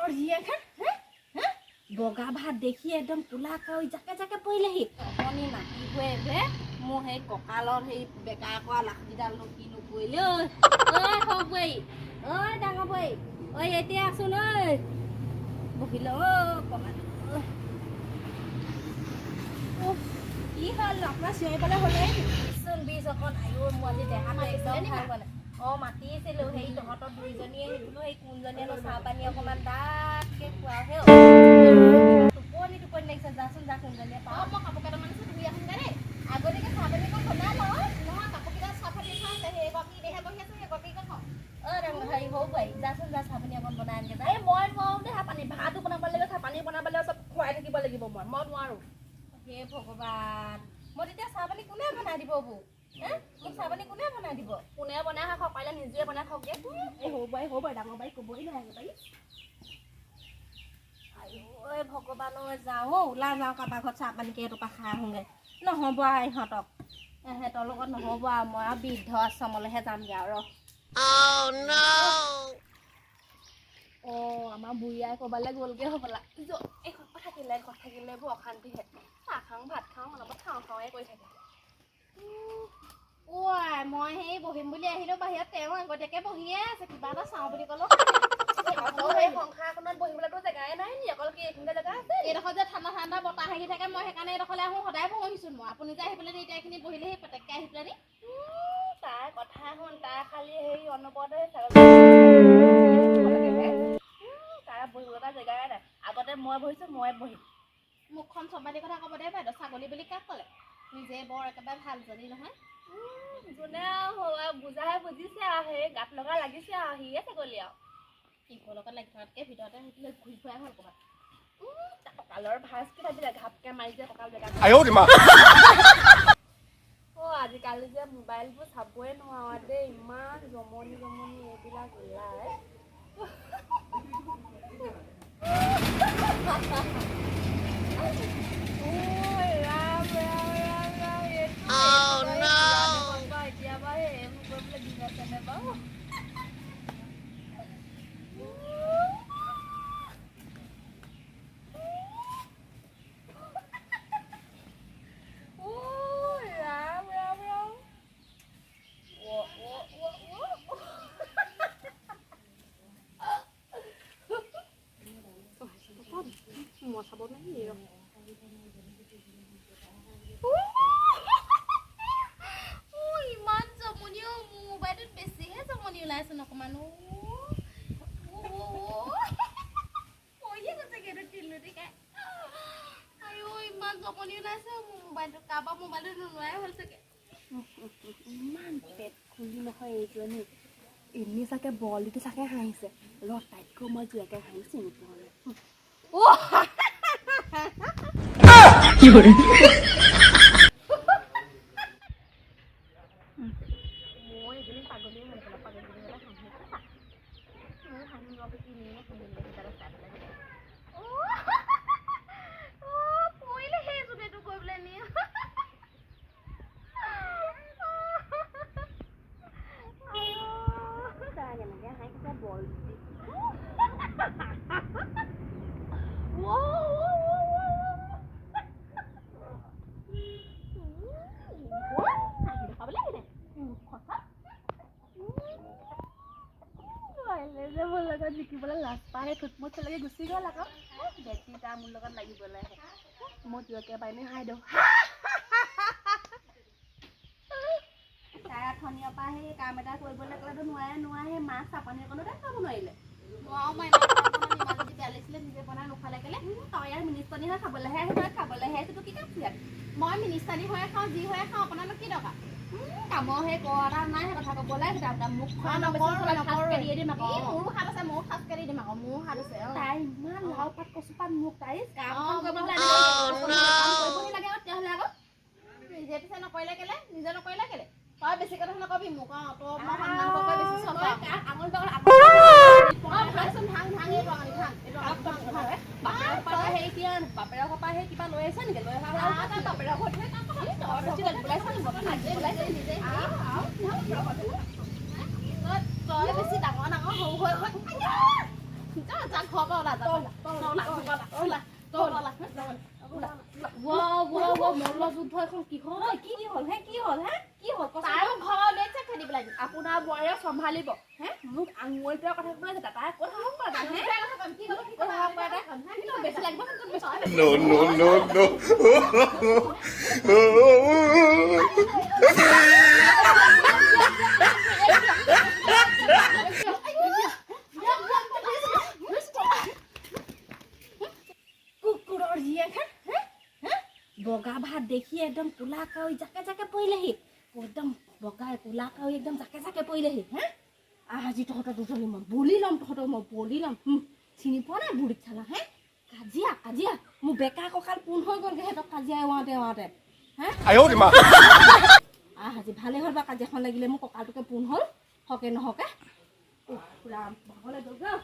কালৰ জীয়েক বগা ভাত দেখি একদম কোলা কাউৰী জাকে জাকে পৰিলেহি অকণি মাটি হৈ যে মোৰ সেই কঁকালত সেই বেকা কৰা লাঠিডালনো কিনো পৰিলে ঐ সৰু বোৱাৰী ঐ ডাঙৰ বোৱাৰী ঐ এতিয়া আছোন ঐ বহিল অকণমান কি হ'ল আপোনাৰ চিঞৰিবলৈ হ'লে চোন বিজ অকণ আয়ো মোৰ আজি দেহাটো একদম ভাল হোৱা নাই মাতিছিলোঁ সেই তহঁতৰ দুইজনীয়ে বোলো সেই কোনজনীয়েনো চাহ পানী অকণমান ডাঠকৈ খোৱাহে টোপনি টোপনি লাগিছে যাচোন যা কোনজনীয়ে পাওঁ মই কাপোৰ কেইটামান ধুই আহোঁগৈ দেই আগতীয়াকৈ চাহ পানী অকণ বনাই লওঁ নহয় কাপোৰ কেইটা চাহ পানী খাওঁছে সেই গপীদেহে বহি আছে সেই গপীকে খাওঁ হেৰি সৰু বোৱাৰী যাচোন যা চাহ পানী অকণ বনাই আনকৈ যা মই নোৱাৰোঁ দেই চাহ পানী ভাতো বনাব লাগিব চাহ পানী বনাব লাগিব চব খুৱাই থাকিব লাগিব মই নোৱাৰোঁ হে ভগৱান মই তেতিয়া চাহ পানী কোনে বনাই দিব বৌ মোক চাহ পানী কোনে বনাই দিব কোনে বনাই খাওক পাৰিলে নিজে বনাই খাওকগে এই সৰু বোৱাৰী ডাঙৰ বোৱাৰী ক'বই নহয় পাৰি ঐ ভগৱান ঐ যাওঁ ওলাই যাওঁ কাৰোবাৰ ঘৰত চাহ পানীকে এটুপা খাই আহোঁগৈ নহ'ব আৰু ইহঁতৰ লগত নহ'ব আৰু মই আৰু বৃদ্ধ আশ্ৰমলৈহে যামগৈ আৰু আমাৰ বুঢ়ীয়াই ক'ৰবালৈ গ'লগৈ হ'বলা এই ঘৰত থাকিলে এইবোৰ অশান্তিহে চাহ খাওঁ ভাত খাওঁ অলপত খাওঁ কৰি থাকে মই সেই বহিম বুলি আহিলোঁ বাহিৰত তেওঁ আগতীয়াকৈ বহিয়ে আছে কিবা এটা চাওঁ বুলি ক'লো সেই সংসাৰখনত বহিবলৈতো জেগাই নাই নি অকল কি এইখিনিতে জেগা আছে এইডোখৰ যে ঠাণ্ডা ঠাণ্ডা বতাহ আহি থাকে মই সেইকাৰণে এইডোখৰলৈ আহোঁ সদায় বহিছোঁ মই আপুনি যে আহি পেলাই এতিয়া এইখিনি বহিলে সেই পটককৈ আহি পেলাই তাই কথা শুন তাই খালি সেই অনুপদে তাই বহিবলৈ এটা জেগাই নাই আগতে মই বহিছোঁ মই বহিম মুখখন চবাদি কথা ক'ব দে বাইদেউ ছাগলী বুলি কাক ক'লে নিজে বৰ একেবাৰে ভালজনী নহয় যোনে বুজাহে বুজিছে আৰু সেই গাত লগা লাগিছে আৰু সিয়ে ছাগলী আৰু শিশুৰ লগত লাগি থকাতকৈ ভিতৰতে সেইটোলৈ ঘূৰি ফুৰাই ভাল ক'ৰবাত কঁকালৰ ভাজ কি ভাবিলে ঘাপকৈ মাৰি যে কঁকাল জেগা আজিকালি যে মোবাইলবোৰ চাবই নোৱাৰা দেই ইমান জমনি এইবিলাক ওলাই মই চাব নাই ইমান জমনি মোৰ মোবাইলটোত বেছিহে জমনি ওলাইচোন অকণমান ইমান জমনি ওলাইছে মোৰ মোবাইলটো কাৰোবাৰ মোবাইলটো নোলোৱাই হ'ল চাগে ইমান পেট খুলি নহয় এইজনী এনেই চাগে বলটো চাগে হাঁহিছে তাইতকৈ মই জুৱাকে হাঁহিছো মই এজনী পাগলী হৈ পেলাই পাগলী বুলি পেলাই হাঁহি পৰিলে সেই জোনেটো কৰিবলৈ নিয়ে কেনেকৈ হাঁহিছে বল মোৰ লগত জিকিবলৈ লাজ পাই থুটমুট চলকে গুচি গ'ল আকৌ বেটি তাৰ মোৰ লগত লাগিবলৈ আহে মই দুয়োকে পাইনে হাই দিওঁ তাই অথনিৰ পৰা সেই কাম এটা কৰিবলৈ ক'লেতো নোৱাৰে মাছ চাপানী অকণো খাব নোৱাৰিলে নোৱাৰো মই ইমান যদি বেয়া লাগিছিলে নিজে বনাই নোখালে কেলে তই ইয়াৰ মিনিষ্টানী হৈ খাবলৈহে আহিছোঁ কি কাপছি মই মিনিষ্টানী হৈয়ে খাওঁ যি হৈয়ে খাওঁ আপোনালোক কি দৰকাৰ কামৰ সেই কৰা নাই সেই কথা ক'বলৈ মোক দিয়ে দিম আকৌ মোৰো হাত আছে ময়ো সাজকে দি দিম আকৌ মোৰো হাত আছে তাই ইমান লাও পাত কচু পাত মোক তাই কাম কৰিবলৈ লাগে তেতিয়াহ'লে আকৌ নিজে পিছে নকৰিলে কেলে নিজে নকৰিলে কেলে তই বেছি কথা নকবি মোক তই বাপেৰৰ পৰা সেই কিবা লৈ আছে নেকি লৈ অহা বাপেৰৰ ঘৰত তই বেছি ডাঙৰ সৰু হৈ ঘৰ আপোনাৰ বয়স চম্ভালিব হে মোক আঙুলিটোৰ কথা কৈ আছে তাই কথা হওক পাৰা হে কথা হওক পাৰা বেছি লাগিব No, no, no, no. কুকুৰৰ জীয়েক বগা ভাত দেখি একদম কোলা কাউৰী জাকে জাকে পৰিলেহি একদম বগা কোলা কাউৰী একদম জাকে জাকে পৰিলেহি হে আজি তহঁতৰ দুজনী মই বলি ল'ম তহঁতক মই বলি ল'ম চিনি পোৱা নাই বুঢ়ীক চালা হে কাজিয়া কাজিয়া মোৰ বেকা কঁকাল পোন হৈ গ'লগৈ সিহঁতক কাজিয়া এৱাওঁতে হে আজি ভালে হ'ল বা কাজিয়াখন লাগিলে মোৰ কঁকালটোকে পোন হ'ল হকে নহকে ৰাম ভাগলৈ গ'ল